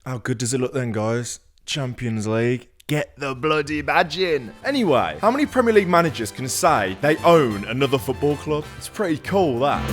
How good does it look then, guys? Champions League. Get the bloody badge in. Anyway, how many Premier League managers can say they own another football club? It's pretty cool, that.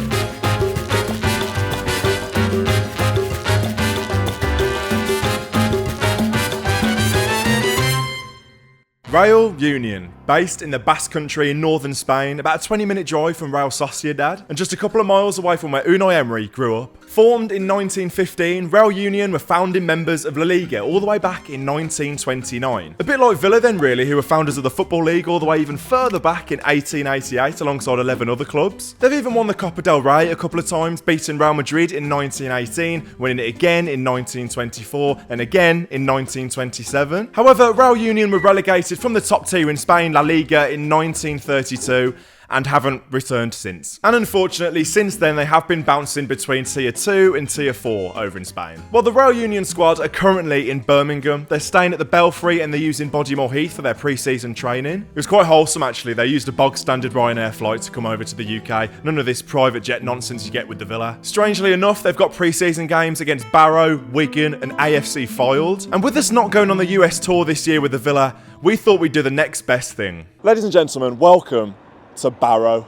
Real Union, based in the Basque Country in northern Spain, about a 20-minute drive from Real Sociedad, and just a couple of miles away from where Unai Emery grew up. Formed in 1915, Real Union were founding members of La Liga all the way back in 1929. A bit like Villa then really, who were founders of the Football League all the way even further back in 1888 alongside 11 other clubs. They've even won the Copa del Rey a couple of times, beating Real Madrid in 1918, winning it again in 1924 and again in 1927. However, Real Union were relegated from the top tier in Spain, La Liga, in 1932 and haven't returned since. And unfortunately, since then, they have been bouncing between Tier 2 and Tier 4 over in Spain. While the Real Union squad are currently in Birmingham, they're staying at the Belfry and they're using Bodymore Heath for their pre-season training. It was quite wholesome, actually. They used a bog-standard Ryanair flight to come over to the UK. None of this private jet nonsense you get with the Villa. Strangely enough, they've got pre-season games against Barrow, Wigan and AFC Fylde. And with us not going on the US tour this year with the Villa, we thought we'd do the next best thing. Ladies and gentlemen, welcome to Barrow.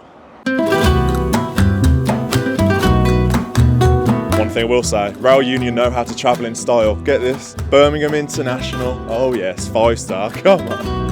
One thing I will say, Real Union know how to travel in style. Get this, Birmingham International. Oh yes, 5-star, come on.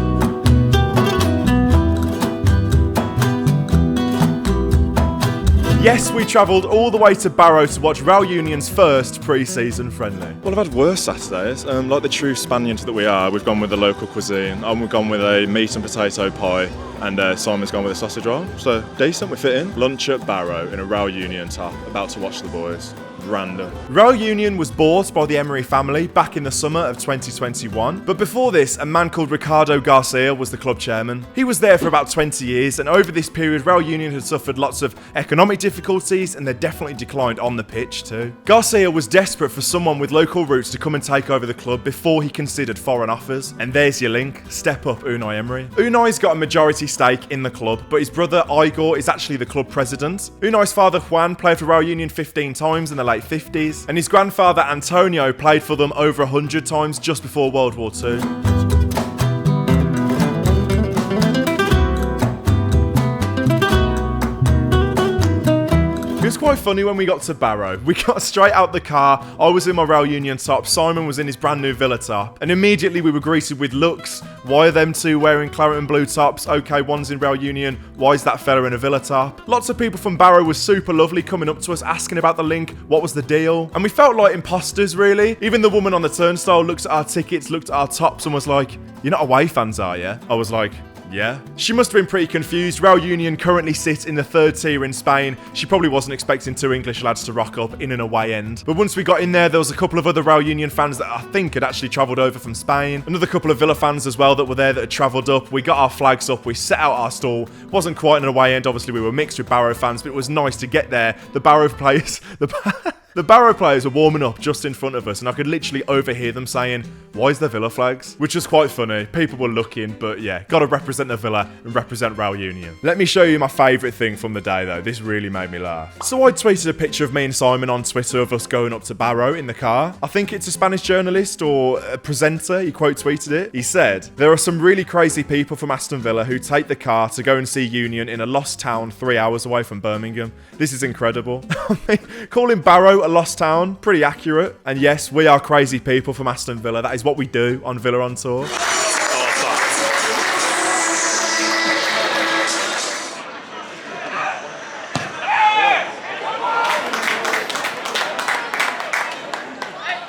Yes, we travelled all the way to Barrow to watch Real Union's first pre-season friendly. Well, I've had worse Saturdays. Like the true Spaniards that we are, we've gone with the local cuisine. We've gone with a meat and potato pie, and Simon's gone with a sausage roll. So decent, we fit in. Lunch at Barrow in a Real Union top, about to watch the boys. Random. Real Union was bought by the Emery family back in the summer of 2021, but before this, a man called Ricardo Garcia was the club chairman. He was there for about 20 years, and over this period, Real Union had suffered lots of economic difficulties, and they definitely declined on the pitch too. Garcia was desperate for someone with local roots to come and take over the club before he considered foreign offers, and there's your link. Step up Unai Emery. Unai's got a majority stake in the club, but his brother Igor is actually the club president. Unai's father Juan played for Real Union 15 times in the late 50s, and his grandfather Antonio played for them over 100 times just before World War II. It was quite funny when we got to Barrow. We got straight out the car, I was in my Real Union top, Simon was in his brand new Villa top, and immediately we were greeted with looks. Why are them two wearing claret and blue tops? Okay, one's in Real Union, why is that fella in a Villa top? Lots of people from Barrow were super lovely coming up to us, asking about the link, what was the deal? And we felt like imposters, really. Even the woman on the turnstile looked at our tickets, looked at our tops and was like, "You're not away fans, are you?" I was like, yeah. She must have been pretty confused. Real Union currently sit in the third tier in Spain. She probably wasn't expecting two English lads to rock up in an away end. But once we got in there was a couple of other Real Union fans that I think had actually travelled over from Spain. Another couple of Villa fans as well that were there that had travelled up. We got our flags up, we set out our stall. Wasn't quite an away end, obviously we were mixed with Barrow fans, but it was nice to get there. The Barrow players, the Barrow players were warming up just in front of us, and I could literally overhear them saying, "Why is there Villa flags?" Which was quite funny. People were looking, but yeah, gotta represent the Villa and represent Real Union. Let me show you my favourite thing from the day though. This really made me laugh. So I tweeted a picture of me and Simon on Twitter of us going up to Barrow in the car. I think it's a Spanish journalist or a presenter, he quote tweeted it. He said, "There are some really crazy people from Aston Villa who take the car to go and see Union in a lost town 3 hours away from Birmingham. This is incredible." I mean, calling Barrow a lost town, pretty accurate. And yes, we are crazy people from Aston Villa. That is what we do on Villa on Tour.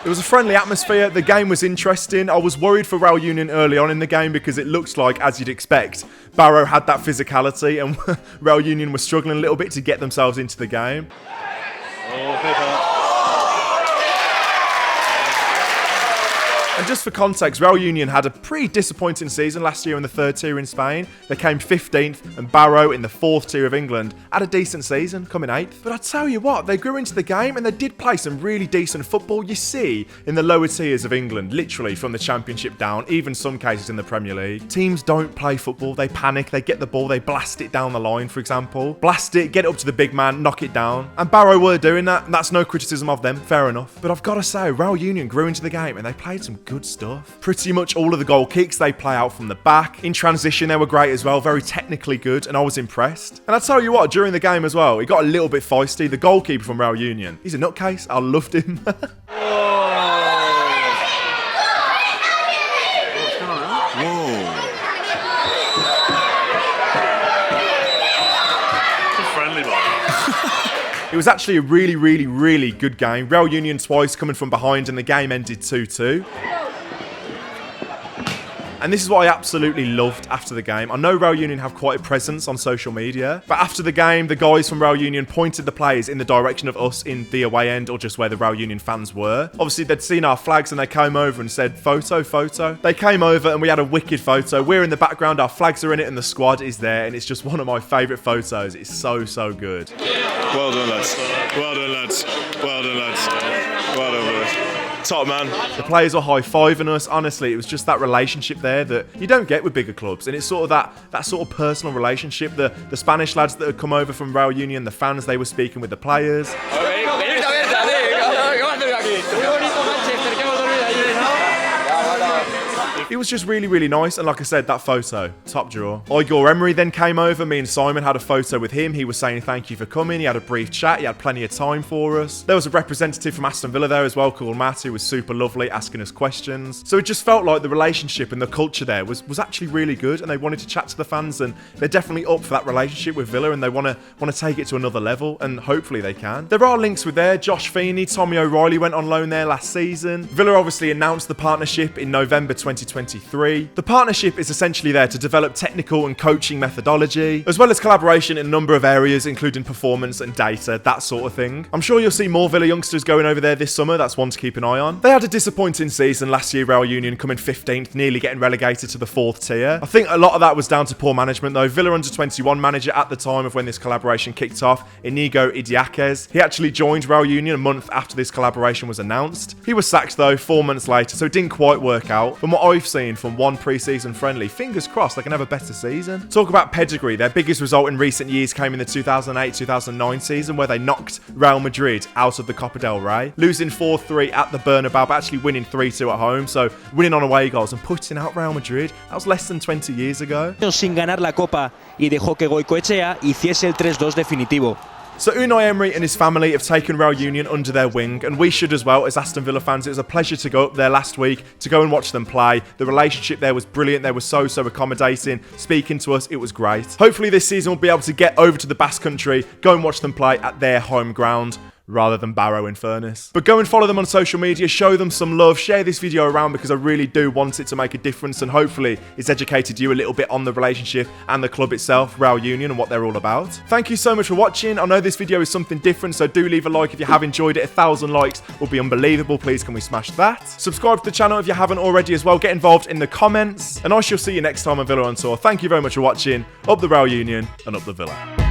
It was a friendly atmosphere, the game was interesting. I was worried for Real Union early on in the game because it looked like, as you'd expect, Barrow had that physicality and Real Union was struggling a little bit to get themselves into the game. And just for context, Real Union had a pretty disappointing season last year in the 3rd tier in Spain. They came 15th, and Barrow in the 4th tier of England had a decent season, coming 8th. But I tell you what, they grew into the game and they did play some really decent football. You see in the lower tiers of England, literally from the Championship down, even some cases in the Premier League, teams don't play football. They panic, they get the ball, they blast it down the line, for example. Blast it, get it up to the big man, knock it down. And Barrow were doing that, and that's no criticism of them, fair enough. But I've got to say, Real Union grew into the game and they played some good stuff. Pretty much all of the goal kicks they play out from the back. In transition, they were great as well, very technically good, and I was impressed. And I tell you what, during the game as well, he got a little bit feisty. The goalkeeper from Real Union, he's a nutcase. I loved him. It was actually a really good game. Real Union twice coming from behind and the game ended 2-2. And this is what I absolutely loved after the game. I know Real Union have quite a presence on social media, but after the game, the guys from Real Union pointed the players in the direction of us in the away end, or just where the Real Union fans were. Obviously, they'd seen our flags and they came over and said, photo. They came over and we had a wicked photo. We're in the background, our flags are in it, and the squad is there, and it's just one of my favourite photos. It's so good. Well done, lads. Well done, lads. Well done, lads. Well done, boys. Top man. The players were high-fiving us. Honestly, it was just that relationship there that you don't get with bigger clubs. And it's sort of that sort of personal relationship. The Spanish lads that had come over from Real Union, the fans, they were speaking with the players. It was just really nice, and like I said, that photo, top drawer. Unai Emery then came over. Me and Simon had a photo with him. He was saying thank you for coming. He had a brief chat. He had plenty of time for us. There was a representative from Aston Villa there as well, called Matt, who was super lovely, asking us questions. So it just felt like the relationship and the culture there was actually really good, and they wanted to chat to the fans, and they're definitely up for that relationship with Villa, and they want to take it to another level, and hopefully they can. There are links with there. Josh Feeney, Tommy O'Reilly went on loan there last season. Villa obviously announced the partnership in November 2023. The partnership is essentially there to develop technical and coaching methodology, as well as collaboration in a number of areas, including performance and data, that sort of thing. I'm sure you'll see more Villa youngsters going over there this summer. That's one to keep an eye on. They had a disappointing season last year, Real Union coming 15th, nearly getting relegated to the 4th tier. I think a lot of that was down to poor management though. Villa under-21 manager at the time of when this collaboration kicked off, Inigo Idiáquez. He actually joined Real Union a month after this collaboration was announced. He was sacked though 4 months later, so it didn't quite work out. From what I've seen from one pre-season friendly, fingers crossed they can have a better season. Talk about pedigree. Their biggest result in recent years came in the 2008-2009 season, where they knocked Real Madrid out of the Copa del Rey, losing 4-3 at the Bernabeu, but actually winning 3-2 at home. So winning on away goals and putting out Real Madrid, that was less than 20 years ago. Sin ganar la Copa y dejó que Goicoechea hiciese el 3-2 definitivo. So Unai Emery and his family have taken Real Union under their wing, and we should as well as Aston Villa fans. It was a pleasure to go up there last week to go and watch them play. The relationship there was brilliant. They were so accommodating, speaking to us. It was great. Hopefully this season we'll be able to get over to the Basque Country, go and watch them play at their home ground, rather than Barrow-in-Furness. But go and follow them on social media, show them some love, share this video around, because I really do want it to make a difference, and hopefully it's educated you a little bit on the relationship and the club itself, Real Union, and what they're all about. Thank you so much for watching. I know this video is something different, so do leave a like if you have enjoyed it. 1,000 likes will be unbelievable. Please can we smash that? Subscribe to the channel if you haven't already as well. Get involved in the comments, and I shall see you next time on Villa on Tour. Thank you very much for watching. Up the Real Union and up the Villa.